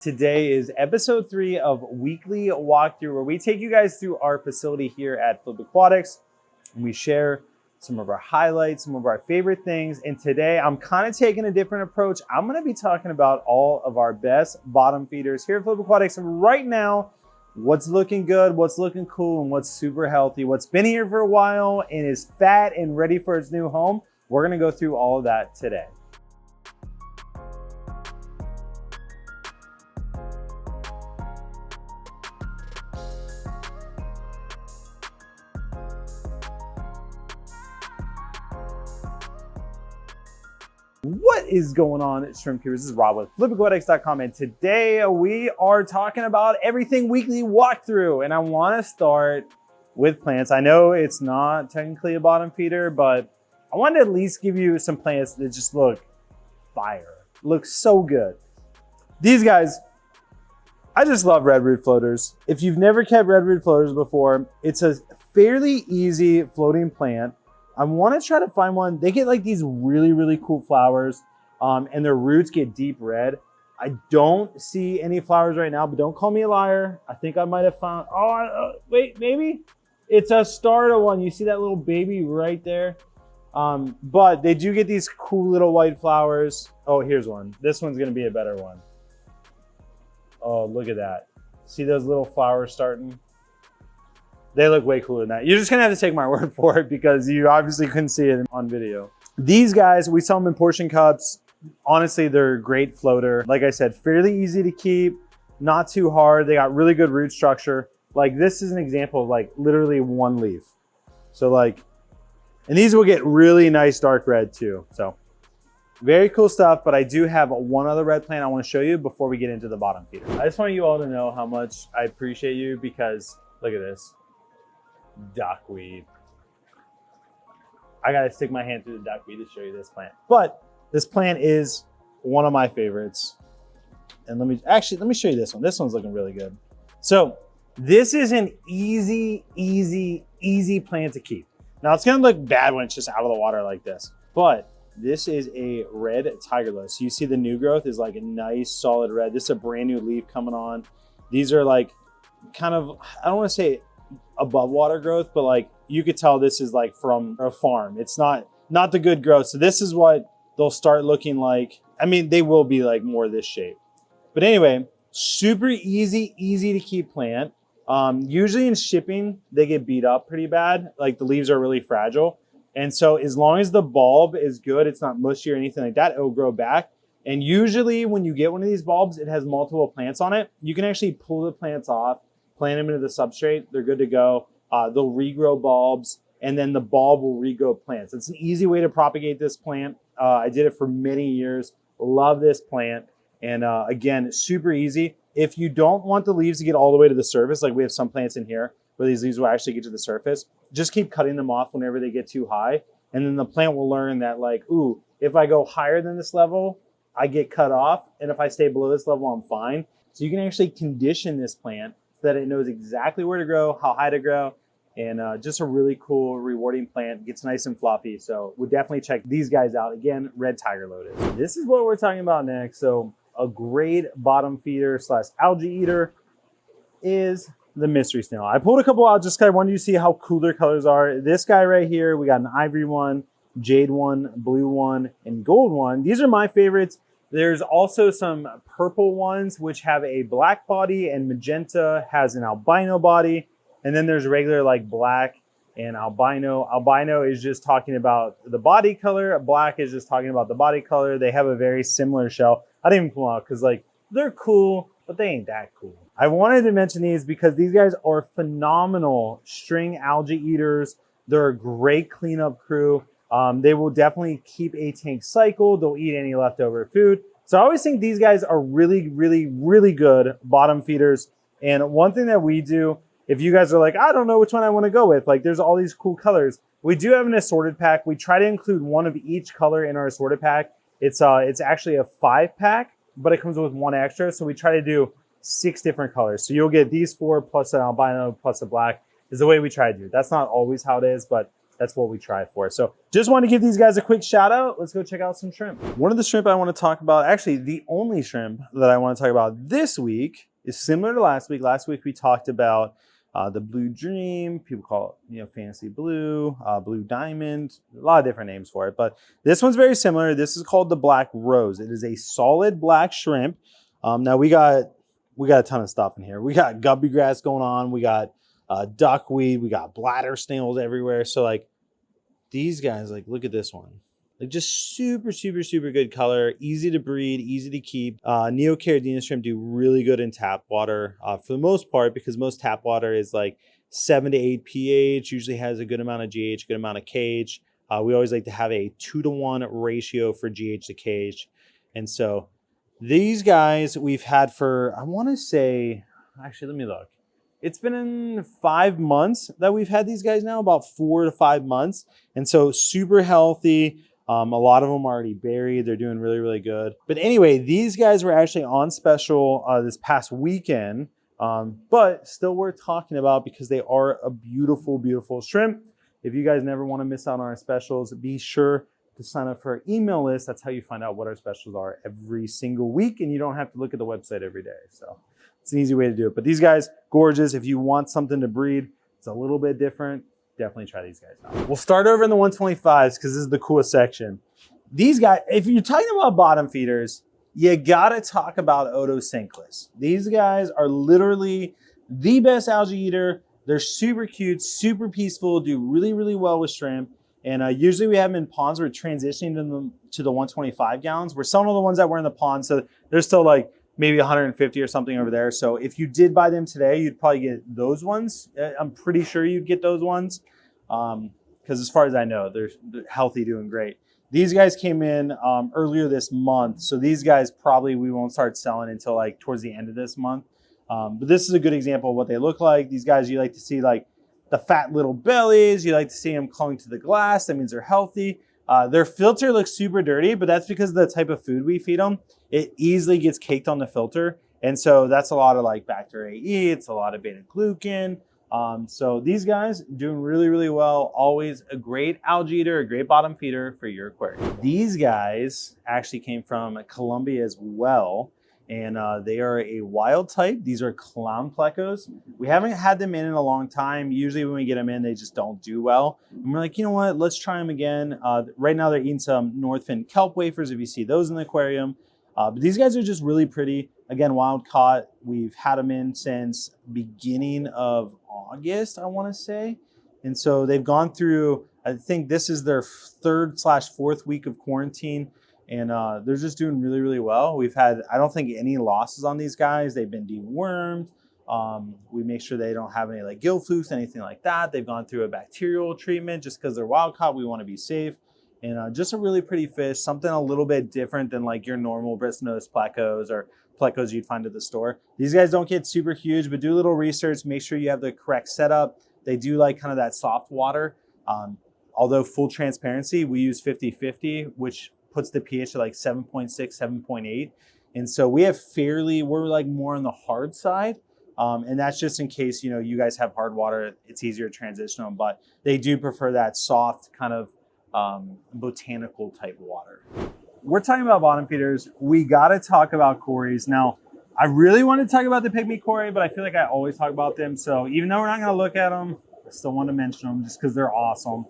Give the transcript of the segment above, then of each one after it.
Today is episode 3 of Weekly Walkthrough, where we take you guys through our facility here at Flipaquatics and we share some of our highlights, some of our favorite things. And today I'm kind of taking a different approach. I'm going to be talking about all of our best bottom feeders here at Flipaquatics. And right now, what's looking good, what's looking cool, and what's super healthy, what's been here for a while and is fat and ready for its new home. We're going to go through all of that today. What is going on, shrimp keepers? This is Rob with flipaquatics.com, and today we are talking about everything weekly walkthrough. And I want to start with plants. I know it's not technically a bottom feeder, but I wanted to at least give you some plants that just look fire, look so good. These guys, I just love red root floaters. If you've never kept red root floaters before, it's a fairly easy floating plant. I want to try to find one. They get like these really cool flowers, and their roots get deep red. I don't see any flowers right now, but don't call me a liar. I think I might have found, wait, maybe it's a starter one. You see that little baby right there? But they do get these cool little white flowers. Oh, here's one. This one's going to be a better one. Oh, look at that. See those little flowers starting? They look way cooler than that. You're just gonna have to take my word for it because you obviously couldn't see it on video. These guys, we sell them in portion cups. Honestly, they're a great floater. Like I said, fairly easy to keep, not too hard. They got really good root structure. Like this is an example of like literally one leaf. So like, and these will get really nice dark red too. So very cool stuff, but I do have one other red plant I wanna show you before we get into the bottom feeder. I just want you all to know how much I appreciate you because look at this. Duckweed. I gotta stick my hand through the duckweed to show you this plant. But this plant is one of my favorites. And let me show you this one. This one's looking really good. So this is an easy plant to keep. Now it's gonna look bad when it's just out of the water like this, but this is a red tiger lily. So you see the new growth is like a nice solid red. This is a brand new leaf coming on. These are like kind of, I don't want to say above water growth, but like you could tell this is like from a farm. It's not the good growth. So this is what they'll start looking like. I mean, they will be like more this shape. But anyway, super easy to keep plant. Usually in shipping, they get beat up pretty bad. Like the leaves are really fragile. And so as long as the bulb is good, it's not mushy or anything like that, it'll grow back. And usually when you get one of these bulbs, it has multiple plants on it. You can actually pull the plants off, plant them into the substrate, they're good to go. They'll regrow bulbs, and then the bulb will regrow plants. It's an easy way to propagate this plant. I did it for many years. Love this plant. And again, super easy. If you don't want the leaves to get all the way to the surface, like we have some plants in here where these leaves will actually get to the surface, just keep cutting them off whenever they get too high. And then the plant will learn that like, ooh, if I go higher than this level, I get cut off. And if I stay below this level, I'm fine. So you can actually condition this plant so that it knows exactly where to grow, how high to grow, and just a really cool, rewarding plant. Gets nice and fluffy. So we'll definitely check these guys out. Again, red tiger lotus. This is what we're talking about next. So a great bottom feeder slash algae eater is the mystery snail. I pulled a couple out just because I wanted you to see how cool their colors are. This guy right here, we got an ivory one, jade one, blue one, and gold one. These are my favorites. There's also some purple ones, which have a black body, and magenta has an albino body. And then there's regular like black and albino. Albino is just talking about the body color. Black is just talking about the body color. They have a very similar shell. I didn't even pull them out because like they're cool, but they ain't that cool. I wanted to mention these because these guys are phenomenal string algae eaters. They're a great cleanup crew. They will definitely keep a tank cycle. They'll eat any leftover food. So I always think these guys are really good bottom feeders. And one thing that we do, if you guys are like, I don't know which one I want to go with, like there's all these cool colors. We do have an assorted pack. We try to include one of each color in our assorted pack. It's actually a 5-pack, but it comes with one extra. So we try to do 6 different colors. So you'll get these 4 plus an albino plus a black is the way we try to do. That's not always how it is, but that's what we try for. So just want to give these guys a quick shout out. Let's go check out some shrimp. One of the shrimp I want to talk about, actually the only shrimp that I want to talk about this week is similar to last week. Last week we talked about the Blue Dream, people call it, you know, Fantasy Blue, Blue Diamond, a lot of different names for it. But this one's very similar. This is called the Black Rose. It is a solid black shrimp. Now we got a ton of stuff in here. We got guppy grass going on. We got duckweed. We got bladder snails everywhere. So like these guys, like look at this one. Like just super, super, super good color, easy to breed, easy to keep. Neocaridina shrimp do really good in tap water for the most part, because most tap water is like 7 to 8 pH, usually has a good amount of GH, good amount of KH. We always like to have a 2-to-1 ratio for GH to KH. And so these guys we've had for, I want to say, actually, let me look. It's been in 5 months that we've had these guys now, about 4 to 5 months. And so super healthy. A lot of them are already buried. They're doing really, really good. But anyway, these guys were actually on special this past weekend, but still worth talking about because they are a beautiful, beautiful shrimp. If you guys never want to miss out on our specials, be sure to sign up for our email list. That's how you find out what our specials are every single week, and you don't have to look at the website every day. So it's an easy way to do it. But these guys, gorgeous. If you want something to breed, it's a little bit different. Definitely try these guys out. We'll start over in the 125s because this is the coolest section. These guys, if you're talking about bottom feeders, you gotta talk about Otocinclus. These guys are literally the best algae eater. They're super cute, super peaceful, do really, really well with shrimp. And usually we have them in ponds. We're transitioning them to the 125 gallons. We're selling all the ones that were in the pond, so they're still like maybe 150 or something over there. So if you did buy them today, you'd probably get those ones. I'm pretty sure you'd get those ones because as far as I know, they're healthy, doing great. These guys came in earlier this month. So these guys probably we won't start selling until like towards the end of this month. But this is a good example of what they look like. These guys, you like to see like the fat little bellies. You like to see them clung to the glass. That means they're healthy. Their filter looks super dirty, but that's because of the type of food we feed them. It easily gets caked on the filter. And so that's a lot of like bacteria E, it's a lot of beta glucan. So these guys doing really, really well. Always a great algae eater, a great bottom feeder for your aquarium. These guys actually came from Colombia as well. And they are a wild type. These are clown plecos. We haven't had them in a long time. Usually when we get them in, they just don't do well. And we're like, you know what? Let's try them again. Right now they're eating some Northfin kelp wafers if you see those in the aquarium. But these guys are just really pretty. Again, wild caught. We've had them in since beginning of August, I want to say. And so they've gone through, I think this is their 3rd/4th week of quarantine. And they're just doing really, really well. We've had, I don't think, any losses on these guys. They've been dewormed. We make sure they don't have any like gill flukes, anything like that. They've gone through a bacterial treatment just because they're wild caught. We want to be safe. And just a really pretty fish, something a little bit different than like your normal bristlenose plecos or plecos you'd find at the store. These guys don't get super huge, but do a little research. Make sure you have the correct setup. They do like kind of that soft water. Although full transparency, we use 50/50, which puts the pH at like 7.6, 7.8. And so we have we're like more on the hard side. And that's just in case, you know, you guys have hard water, it's easier to transition them, but they do prefer that soft kind of botanical type water. We're talking about bottom feeders. We got to talk about cories. Now, I really want to talk about the pygmy cory, but I feel like I always talk about them. So even though we're not going to look at them, I still want to mention them just because they're awesome.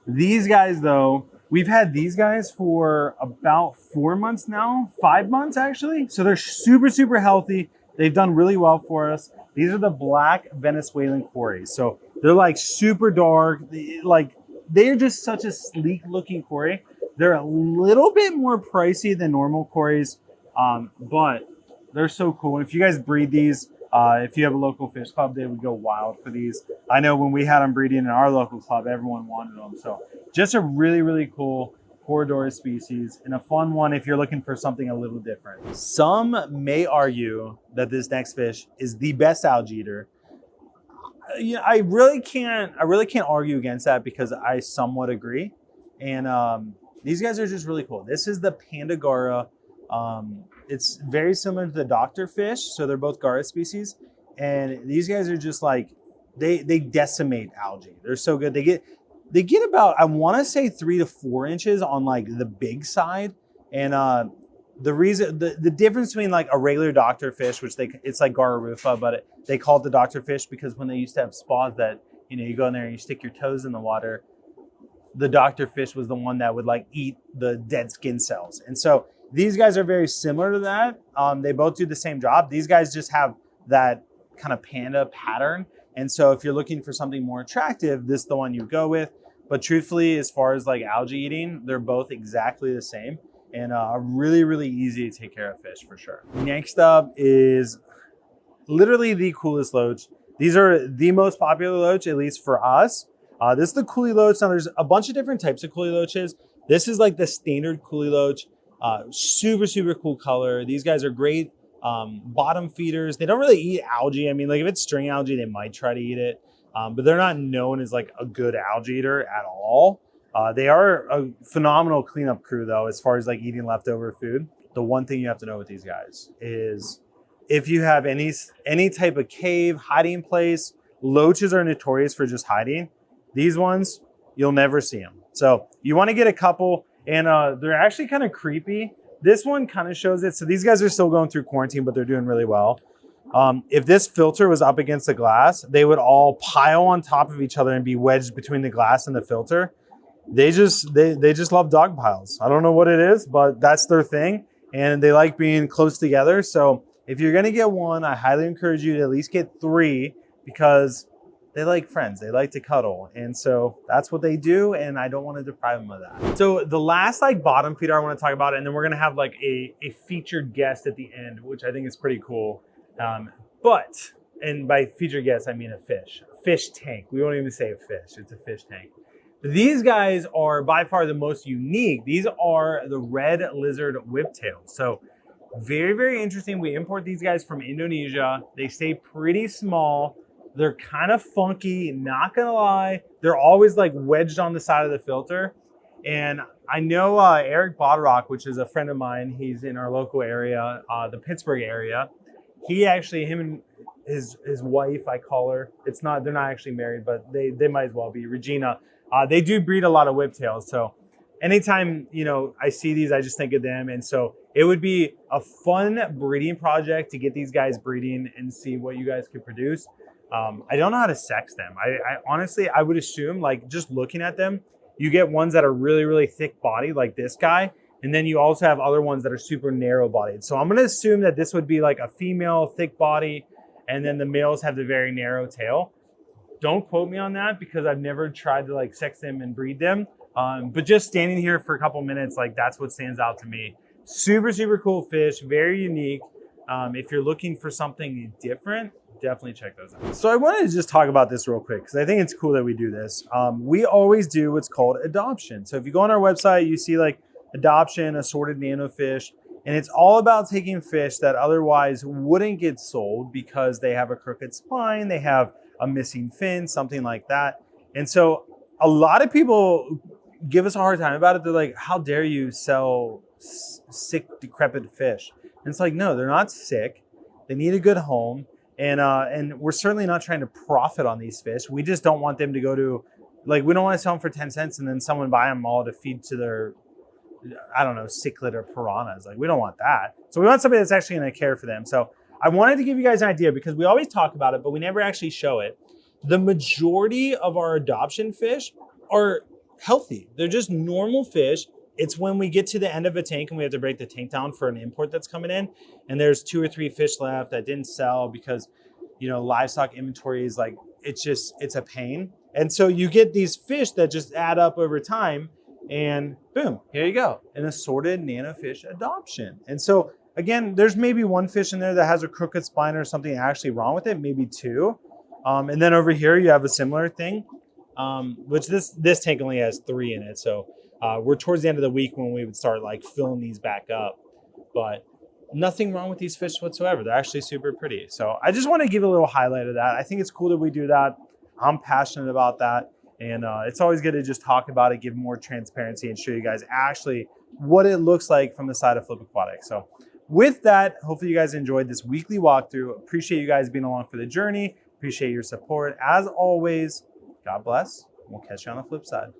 These guys though, we've had these guys for about 4 months now, 5 months actually. So they're super, super healthy. They've done really well for us. These are the black Venezuelan cories. So they're like super dark. They're just such a sleek looking cory. They're a little bit more pricey than normal cories, but they're so cool. And if you guys breed these, if you have a local fish club, they would go wild for these. I know when we had them breeding in our local club, everyone wanted them. So just a really, really cool Corydoras species and a fun one if you're looking for something a little different. Some may argue that this next fish is the best algae eater. Yeah, I really can't argue against that because I somewhat agree. And these guys are just really cool. This is the Pandagara. It's very similar to the doctor fish, so they're both Gara species. And these guys are just like they decimate algae. They're so good. they get about, I want to say 3 to 4 inches on like the big side. And the reason, the difference between like a regular doctor fish, which it's like Gararufa, but they call it the doctor fish because when they used to have spas that, you know, you go in there and you stick your toes in the water, the doctor fish was the one that would like eat the dead skin cells. And so these guys are very similar to that. They both do the same job. These guys just have that kind of panda pattern. And so if you're looking for something more attractive, this is the one you go with. But truthfully, as far as like algae eating, they're both exactly the same and really, really easy to take care of fish for sure. Next up is literally the coolest loach. These are the most popular loach, at least for us. This is the coolie loach. Now there's a bunch of different types of coolie loaches. This is like the standard coolie loach. Super, super cool color. These guys are great bottom feeders. They don't really eat algae. I mean, like if it's string algae, they might try to eat it. But they're not known as like a good algae eater at all. They are a phenomenal cleanup crew though, as far as like eating leftover food. The one thing you have to know with these guys is if you have any type of cave, hiding place, loaches are notorious for just hiding. These ones, you'll never see them. So you want to get a couple, and they're actually kind of creepy. This one kind of shows it. So these guys are still going through quarantine, but they're doing really well. If this filter was up against the glass, they would all pile on top of each other and be wedged between the glass and the filter. They just love dog piles. I don't know what it is, but that's their thing. And they like being close together. So if you're going to get one, I highly encourage you to at least get 3 because they like friends. They like to cuddle. And so that's what they do. And I don't want to deprive them of that. So the last like bottom feeder I want to talk about, and then we're going to have like a featured guest at the end, which I think is pretty cool. And by featured guest, I mean a fish tank. We won't even say a fish. It's a fish tank. These guys are by far the most unique. These are the red lizard whiptails. So very, very interesting. We import these guys from Indonesia. They stay pretty small. They're kind of funky, not gonna lie. They're always like wedged on the side of the filter. And I know Eric Bodrock, which is a friend of mine, he's in our local area, the Pittsburgh area. He actually, him and his wife, I call her. They're not actually married, but they might as well be, Regina. They do breed a lot of whiptails. So anytime, you know, I see these, I just think of them. And so it would be a fun breeding project to get these guys breeding and see what you guys could produce. I don't know how to sex them. I honestly, I would assume like just looking at them, you get ones that are really, really thick body like this guy. And then you also have other ones that are super narrow bodied. So I'm going to assume that this would be like a female thick body. And then the males have the very narrow tail. Don't quote me on that because I've never tried to like sex them and breed them. But just standing here for a couple minutes, like that's what stands out to me. Super, super cool fish, very unique. If you're looking for something different, definitely check those out. So I wanted to just talk about this real quick because I think it's cool that we do this. We always do what's called adoption. So if you go on our website, you see like adoption, assorted nano fish, and it's all about taking fish that otherwise wouldn't get sold because they have a crooked spine, they have a missing fin, something like that. And so a lot of people give us a hard time about it. They're like, how dare you sell sick, decrepit fish? And it's like, no, they're not sick. They need a good home. And we're certainly not trying to profit on these fish. We just don't want them to go to, like, we don't want to sell them for 10 cents and then someone buy them all to feed to their, I don't know, cichlid or piranhas. Like, we don't want that. So we want somebody that's actually going to care for them. So I wanted to give you guys an idea because we always talk about it, but we never actually show it. The majority of our adoption fish are healthy. They're just normal fish. It's when we get to the end of a tank and we have to break the tank down for an import that's coming in, and there's 2 or 3 fish left that didn't sell because, you know, livestock inventory is like, it's a pain. And so you get these fish that just add up over time and boom, here you go, an assorted nano fish adoption. And so again, there's maybe 1 fish in there that has a crooked spine or something actually wrong with it, maybe 2. And then over here you have a similar thing, which this tank only has 3 in it. So we're towards the end of the week when we would start like filling these back up, but nothing wrong with these fish whatsoever. They're actually super pretty. So I just want to give a little highlight of that. I think it's cool that we do that. I'm passionate about that. And it's always good to just talk about it, give more transparency and show you guys actually what it looks like from the side of Flipaquatics. So with that, hopefully you guys enjoyed this weekly walkthrough. Appreciate you guys being along for the journey. Appreciate your support. As always, God bless We'll catch you on the flip side.